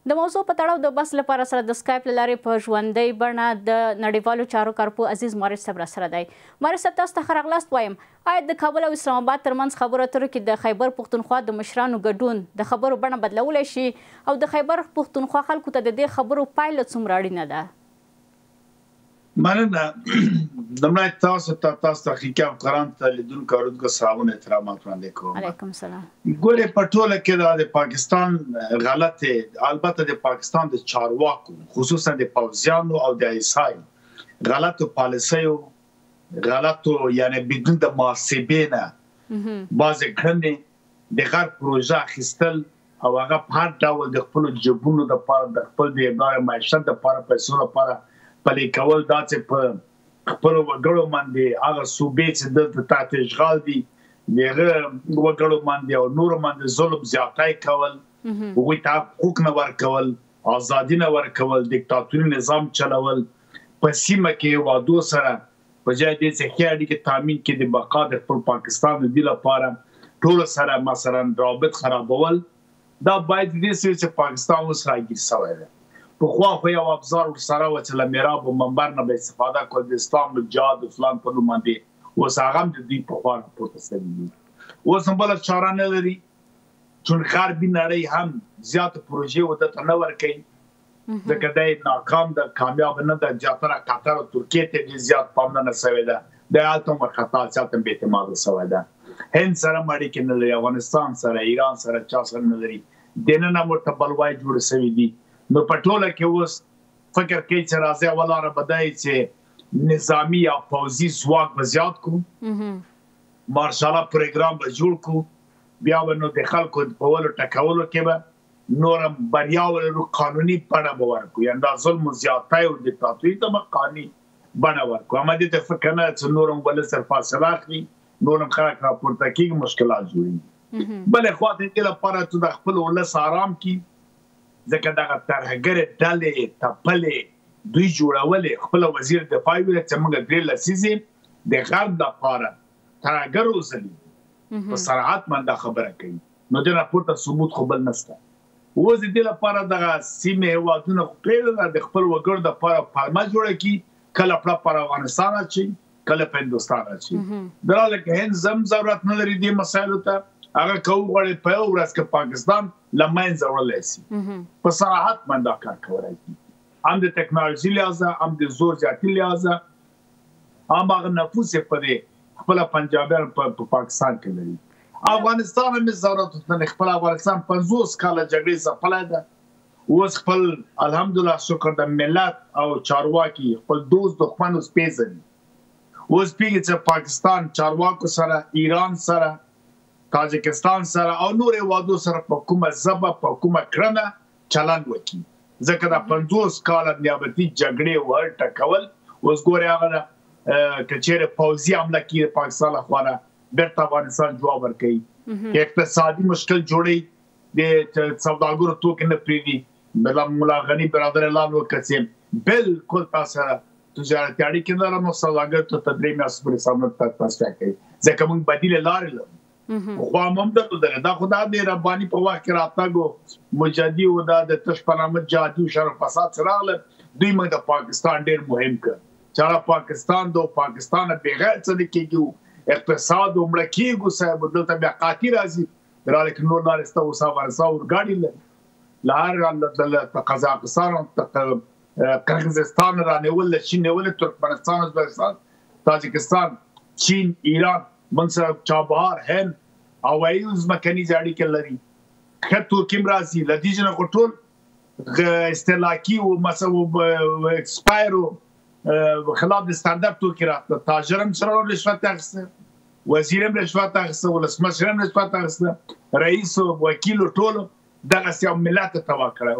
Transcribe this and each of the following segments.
د موضوع په تړاو د بس لپاره سره د سکایپ له لارې په ژوندۍ بڼه د نړیوالو چارو کارپو عزیز مارج صاحب را سره دی. مارج صاحب تاسو ته ښه راغلاست وایم. آیا د کابل او اسلام آباد ترمنځ خبرو اترو کې د خیبر پښتونخوا د مشرانو ګډون د خبرو بڼه بدلولی شي او د خیبر پښتونخوا خلکو ته د دې خبرو پایله څومره اړینه ده؟ مننه. لومړی تاسو ته حقیقي افغانان ته لیدونکو اورېدونکو سلامونه احترامات وړاندې کوم. علیکم سلام. ګورې په ټوله کې د پاکستان غلطه، البته د پاکستان د چارواکو خصوصا د پوځیانو او د ایسای غلطو پالیسیو، غلطو یعنی بدون د محاسبې نه بعضې کړنې د غیر پروژه اخیستل او هغه په هر ډول د خپلو جیبونو دپاره د خپل د ادارې معیشت دپاره پیسو لپاره پلي کول، دا چې په خپلو وګړو باندې هغه صوبې چې دلته تحت اشغال دي د هغه وګړو باندې او نورو باندې ظلم زیاتی کول، هغوی ته حقوق نه ورکول، ازادي نه ورکول، دیکتاتوري نظام چلول، په سیمه کې هیوادو سره په ځای دې چې ښې اړیکې تامین کړي د بقا د خپل پاکستان د دې لپاره ټولو سره مثلا روابط خرابول، دا باید دې چې پاکستان اوس راګیر شوی دی. پخوا خو یو ابزار ورسره و چې له میراب او منبر نه به استفاده کول د اسلام جهاد او فلان په نوم باندې، اوس هغه هم د دوی پخوا راپورته شوي دي. اوس هم بله چاره نه لري، چون غربي نړۍ هم زیاتې پروژې ورته نه ورکوي ځکه دی ناکام ده، کامیاب نه ده. زیاتره قطر او ترکیې ته ډېر زیات پاملرنه شوې ده، دی هلته هم ورخطا زیات هم بېاعتماده شوی ده. هند سره هم اړیکې نه لري، افغانستان سره، ایران سره چا سره نه لري. دننه هم ورته بلوای جوړې شوي دي. نو په ټوله کې اوس فکر کوي چې راځي اوله لاره به دی چې نظامي یا پوځي ځواک به زیات کړو، مارشاله پروګرام به جوړ کړو، بیا به نو د خلکو په ولو ټکولو کې به نور هم بریا ولرو، قانوني بڼه به ورکړو، یعنې دا ظلم و زیاتی او دیکتاتوري ته به قانوني بڼه ورکړو. اما دې ته فکر نه چې نور هم ولس سره فاصله اخلي، نور هم خلک راپورته کېږي، مشکلات جوړېږي. بلې خوا ته دې لپاره چې د خپل ولس آرام کړي، ځکه دغه ترهګرې ډلې تپلې دوی جوړولې. خپل وزیر دفاع ویل چې موږ درې لسیزې د غرب لپاره ترهګر وځلي، په صراحت باندې خبره کوي. نو د راپورته ثبوت خو بل نشته. اوس د دې لپاره دغه سیمې هېوادونه خو پرېږده د خپل وګړو دپاره پالمه جوړه کړي، کله پړه پر افغانستان اچوي، کله په هندوستان اچوي. د راله هند زم ضرورت نه لري دې مسایلو ته، هغه که وغواړي په یو ورځ کې پاکستان له منځه وړلی شي. په صراحت باندې دا کار کولی شي، هم د ټکنالوژي لحاظه، هم د زور زیاتي لحاظه، هم هغه نفوس یې په دې خپله پنجابیان په پاکستان کې لري. افغانستان هم ضرورت نه، خپل افغانستان 50 کاله جګړې ځپلی ده. اوس خپل الحمدلله شکر د ملت او چارواکي خپل دوست دښمن اوس پېژني. اوس پوهېږي چې پاکستان چارواکو سره، ایران سره، تاجکستان سره او نور هېوادو سره په کومه ژبه، په کومه کړنه چلند وکړي. ځکه دا 50 کاله نیابتي جګړې ور ټکول، اوس ګورې هغه که چېرې پوځي حمله کړي د پاکستان لخوا نه، بېرته افغانستان جواب ورکوي. که اقتصادي مشکل جوړوي، د سوداګرو توکي نه پرېږدي. ملا غني برادر اعلان وکړ چې بالکل تاسو سره تجارتي اړیکې نه لرم، سوداګر ته 3 میاشتې پورې سمنټ تصفیه کوي، ځکه موږ بدیلې لارې لرو. خو هم درلودله، دا خو دا د رباني په وخت کې راتګ مجدي و، دا د تش په نامه جهادي او شر فساد چې راغله، دوی موږ د پاکستان ډېر مهم کړ چې هغه پاکستان د پاکستانه بغیر څه نه کېږي، اقتصاد مړه کېږو صاحب، دلته بیا قاطي راځي. راله کې نور لارې شته، اوس افغانستان اورګاډي لري، له هر قزاقستان، قرغیزستان رانیول، له چین نیول، ترکمنستان، ازبکستان، تاجکستان، چین، ایران، موږ سره چابهار، هند هوایي ځمکنیزې اړیکې لري. ښه توکي هم راځي، له دې نه خو ټول استهلاکي او اکسپایر خلاف د سټنډرډ توکي راتله. تاجر هم سره رشوت اخیسته، وزیر هم رشوت اخیسته، ولسمشر هم رشوت اخیسته، رئیس او وکیل ټولو دغسې یو ملت ته تباه کړی.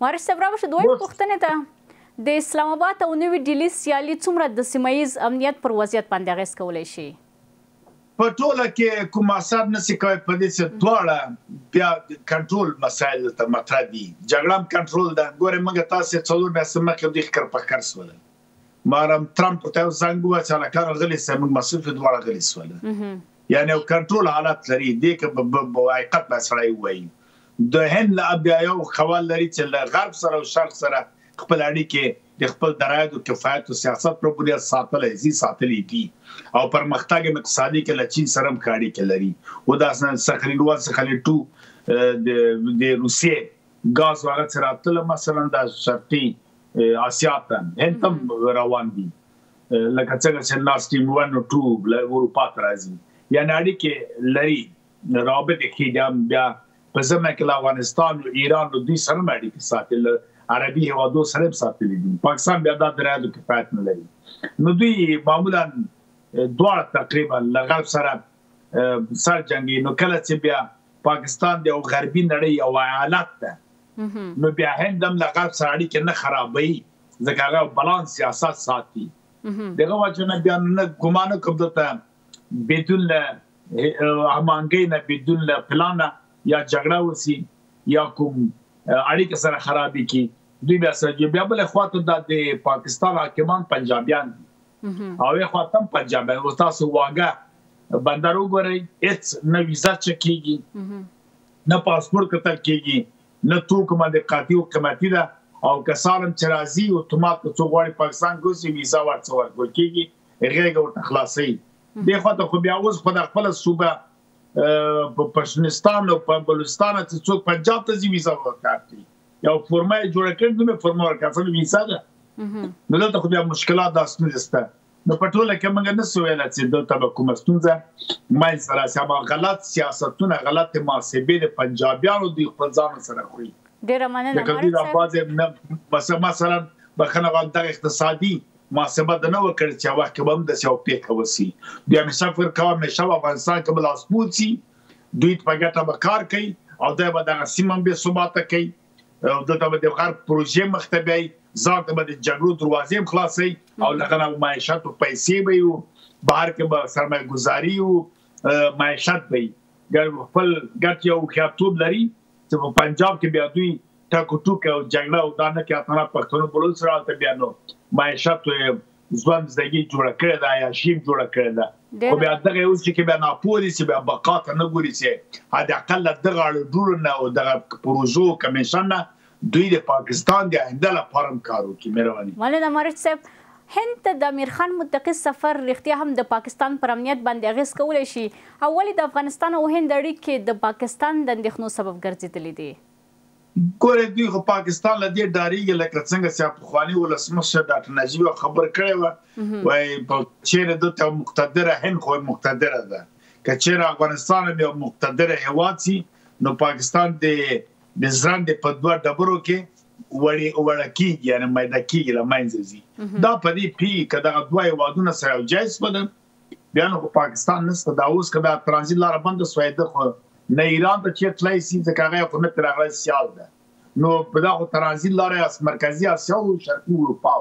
مارج صاحب راوشه دویمې پوښتنې ته، د اسلام آباد او نوي ډیلي سیالي څومره د سیمه ییز امنیت پر وضعیت باندې اغېز کولی شي؟ په ټوله کې کوم اثر نشي کولی، په دې چې دواړه بیا کنټرول مسایل ته مطرح دي. جګړه هم کنټرول ده. ګورئ موږ تاسې 4 میاشتې مخکې دوی ښکر په ښکر شول، مارم ترامپ ورته یو زنګ ووایه چې هلکانو غلي شئ، موږ مسؤل شو، دواړه غلي شول. یعنې یو کنټرول حالت لري. دې کې په حقیقت به سړی ووایي د هند بیا یو خبر لري چې له غرب سره او شرق سره خپل اړیکې د خپل درایت او کفایت او سیاست پر بنیاد ساتلې دي او پرمختګ اقتصادي کې له چین سره مخاړي کې لري او دا سخرین 2 د روسیې غاز واغ سره تل مثلا د شرقي آسیا ته هند هم روان دي لکه څنګه چې ناس ټیم 1 او 2 له اروپا ته راځي یعنی اړیکې لري رابطه کې بیا په زمانه کې افغانستان او ایران او دوی سره اړیکې ساتل عربي هوادو سره ساتلې دي پاکستان بیا د درایت او کفایت نه لري نو دوی معمولا دوه تقریبا لغرب سره سر جنگي نو کله چې بیا پاکستان د غربي نړۍ او ایالت ده نو بیا هند هم لغرب سره اړیکې نه خرابوي ځکه هغه بالانس سیاست ساتي دغه وجه بیا نه ګمان کوم ته بدون همانګي نه بدون پلان یا جګړه وسی یا کوم اړیکې سره خرابې کی دوی بیا سره بیا بل خواته د پاکستان حاکمان پنجابیان او یو خواته پنجابیان او تاسو واګه بندر وګورئ هیڅ نه ویزا چکیږي نه پاسپورت کتل کیږي نه توکو باندې قاطی او قیمتي ده او کسانم چې راځي اتومات څو غواړي پاکستان ګوسی ویزا ورڅور کیږي هغه ورته خلاصي د خواته خو بیا اوس خپل صوبه په پښتونستان او په بلوچستان ته څوک پنجاب ته ځي ویزا ورکړي یو فورمه جوړ کړي نو فورمه ورکړي ویزا ده نو دلته خو بیا مشکلات داسې نشته نو په ټوله کې موږ نه سویل چې دلته کومه ستونزه مې سره سم غلط سیاستونه غلط محاسبې د پنجابیانو د خپل ځان سره کوي ډیر مننه مارک بس مثلا بخنه غوډه اقتصادي محاسبه د نو کړ چې وخت کوم د سیو پیک وسی بیا مسافر کوم مشو افغانستان کې بل اسپوتي دوی په ګټه به کار کوي او دا به د سیمه به ثبات کوي او دغه به د غرب پروژې مختبي ځکه به د جګړو دروازې خلاصي او لغنه معیشت او پیسې به یو بهر کې به سرمایه گذاري او معیشت به ګر خپل ګټ یو خاطوب لري چې په پنجاب کې بیا دوی ټاکو ټوک او جګړه او دانه کې اتنه پښتون بلوچ سره ته بیا نو معیشت ځوان زندگی جوړ کړی دا یا شیم جوړ کړی دا او بیا دغه اوس چې بیا نه پوری چې بیا بقات نه ګوري چې هدا اقل دغه اړو نه او دغه پروژو کمیشن دوی د پاکستان د آینده لپاره کارو کوي مهرباني مولانا مارج صاحب هند ته د امیر خان متقی سفر رښتیا هم د پاکستان پر امنیت باندې اغیز کولی شي او ولې د افغانستان او هند اړیکې د پاکستان د اندېښنو سبب ګرځېدلې دي ګوره دوی خو پاکستان له دې ډاریږي لکه څنګه چې پخواني ولسمشر ډاکټر نجیب خبر کړی و وایي په چیرې دلته مقتدره هند خو مقتدره ده که چیرې افغانستان یو مقتدره هیواد سي نو پاکستان د ځرندې په دوه ډبرو کې وړه کېږي یعنې میده کېږي له منځه ځي دا په دې پی که دغه دوه هیوادونه سره یو ځای شول بیا نو پاکستان نشته دا اوس که دا ترانزیت لاره بنده شوی ده خو نه ایران ته چې تلای شي ځکه هغه خو نه تر هغه سیال ده نو په دغه ترانزیت لاره از مرکزی اسیا او شرقي اروپا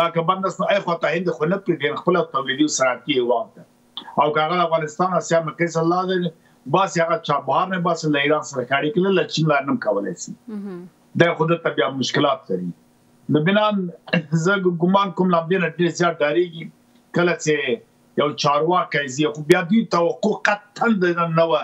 دا که بنده شو اي خو ته هند خو نه پرې خپل تولیدي صنعتي هیواد ده او که هغه افغانستان اسیا مرکز الله ده بس هغه چابهار نه بس له ایران سره کاری کړل له چین لارنم کولای شي دا خود ته بیا مشکلات لري نو بنان زه ګومان کوم لا بیا ډېر زیات ډاریږي کله چې یو چارواکي زی خو بیا دوی توقع قطعا نه و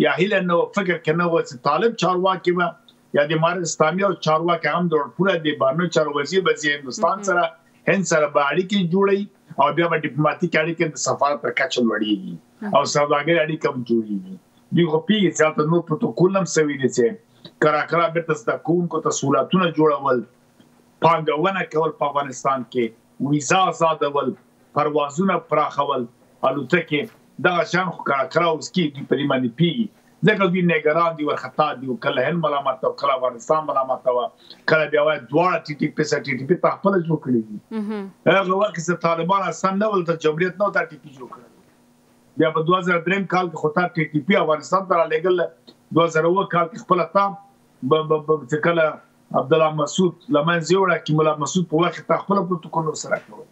یا هیله نو فکر کنه و چې طالب چارواکي و یا د امارت اسلامي او چارواکي هم د پوره د بانو چار وزیر به هندستان سره هند سره به اړیکې جوړي او بیا به ډیپلوماټیک اړیکې د سفارت پر کچه لوړیږي او سوداګري اړیکې هم جوړیږي دوی خو پیږي چې تاسو نو پروتوکول هم سوي دي چې کراکرا بیرته د کوونکو تسهولاتونه جوړول پانګونه کول په افغانستان کې ویزا آزادول پروازونه پراخول الوتکې دغه شان خو کراکرا اوس کې په دې باندې پیږي ځکه دوی نگران دي ورخطا دي کله هند ملامت او کله افغانستان ملامت او کله بیا وایي دواړه ټي ټي پی ته خپل جوړ کړی دي هغه وخت چې طالبان اصلا نه ولته جمهوریت نو ته ټي پی جوړ کړی بیا په 2003 کال کې خو ته ټي پی افغانستان ته لګل 2009 کال کې خپل تا کله عبد الله مسعود لمن زیوړه کې مولا مسعود په وخت ته خپل پروتوکول سره کړو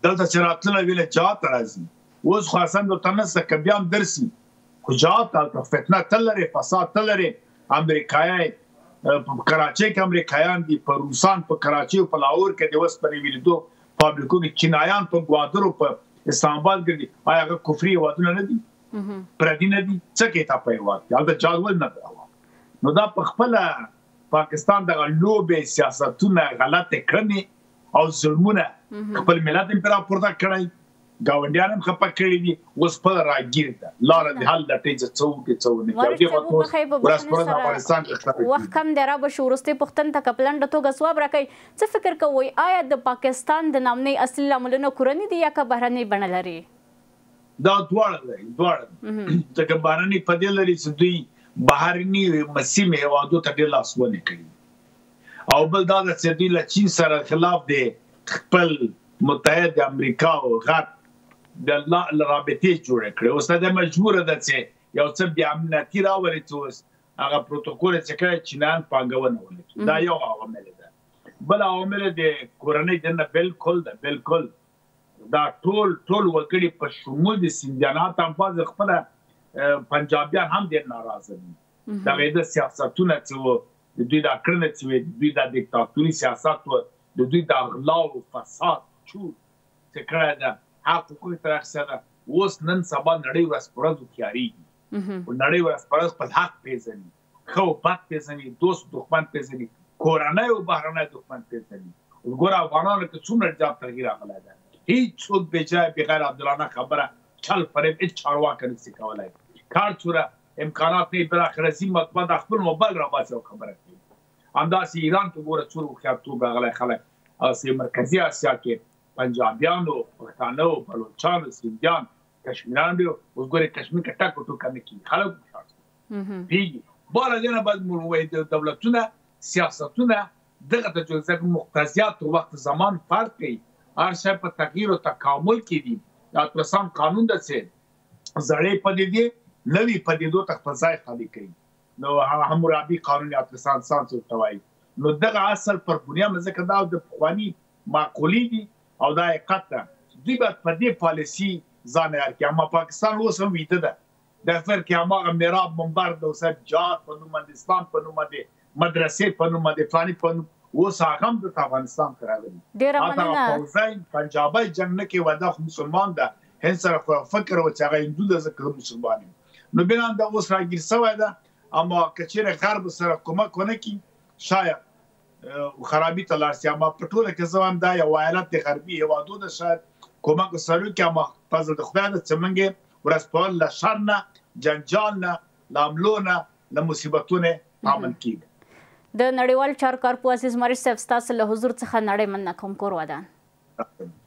دلته چې راتلل ویل جات راځي اوس خاصن د تنسه کبيان درسي خو جات او فتنه تلري فساد تلري امریکایي په کراچۍ کې امریکایان دي په روسان په کراچۍ او په لاهور کې د وس پرې ویلدو فابریکو کې چینایان په ګوادرو په اسلام آباد کې آیا کفري وادونه نه دي پردي نه دي څه کې تا په وخت دا جادول نه دا نو دا په خپل پاکستان د لوبې سیاستونه غلط کړنې او ظلمونه خپل ملت هم پر پورته کړی گاونډیان هم خپه کړی دي اوس په راګیر ده لار د حل د ټیز څو وخت کم دی را به شو وروستۍ پوښتنې ته که په لنډه توګه ځواب راکوئ څه فکر کوئ آیا د پاکستان د نامنۍ اصلي لاملونه کورني دي یا که بهرنۍ بڼه لري دا دواړه دی ځکه بهرنۍ په دې لري چې دوی بهرني مسیمې هیوادو ته ډېر لاسوهنې کوي او بل دا ده چې دوی له چین سره خلاف دی خپل متحد امریکا او غرب د رابطې جوړ کړې اوس د مجبور ده چې یو څه بیا امنیتي راوړي چې اوس هغه پروتوکول چې کوي چینان پانګونه ولري دا یو عوامل ده بل عوامل د کورنۍ دنه بالکل دا ټول وګړي په شمول د سندیانات هم باز خپل پنجابیان هم ډېر ناراضه دي دا د سیاستونه چې د دوی دا کړنه چې دوی دا دیکتاتوري سیاست و د دوی دا غلا او فساد چې کړه ده حقوقي تر اخره اوس نن سبا نړۍ ورسپرځو تیاریږي او نړۍ ورسپرځ په حق پیژني خو بد پیژني دوست دښمن پیژني کورنۍ او بهرنۍ دښمن پیژني وګوره افغانانو کې څومره جاب تغییر راغلی ده هیڅ څوک بجای بغیر عبدالله خبره چل فریب هیڅ چارواکي نشي کولای کار څوره امکانات نه بل اخر زی مطبع د خپل موبایل را باسي خبره کوي همداسې ایران کې ګوره څوک خاطر غلای خلک او سي مرکزی اسیا کې پنجابیانو پښتانه بلوچستان سندیان کشمیران دی اوس ګوره کشمیر کې ټاکو ټوکا نه کی خلک پیږي بل نه بعد مروي د دولتونه سیاستونه دغه د جزء مقتضیات وخت زمان فرق کوي هر شی په تغییر او تکامل کې دي دا ترسم قانون د څه زړې پدیدې نوی پدیدو ته فضای خالی کوي نو حمورابي قانون اترسان سانسو توای نو دغه اصل پر بنیاد ځکه دا د پخوانی معقولي دي او دا حقیقت ده دوی باید په دې پالیسي ځان ورکړي اما پاکستان اوس هم ویده ده د فرق کې هغه میراب منبر د اوسه جهاد په نوم د اسلام په نوم د مدرسې په نوم د فلاني په نوم اوس هغه هم د افغانستان راغلي ډېره مننه فوزای پنجابي جنگ نه کې ودا مسلمان ده هن سره فکر او چې هغه هندو ده ځکه مسلمان نو بنا د اوس راګیر سوی ده اما کچېره غرب سره کومک ونه کی شاید خرابي تلارسي اما په ټوله کې زمام دا یو ایالت د غربي هوادو د شاید کومک سره کې اما فضل د خدای د څمنګ ورسپول له شر نه جنجال نه لاملونه له مصیبتونه عمل کیږي د نړیوال چارو کارپو عزیز مریض صاحب ستاسو له حضور څخه نړۍ مننه کوم کور ودان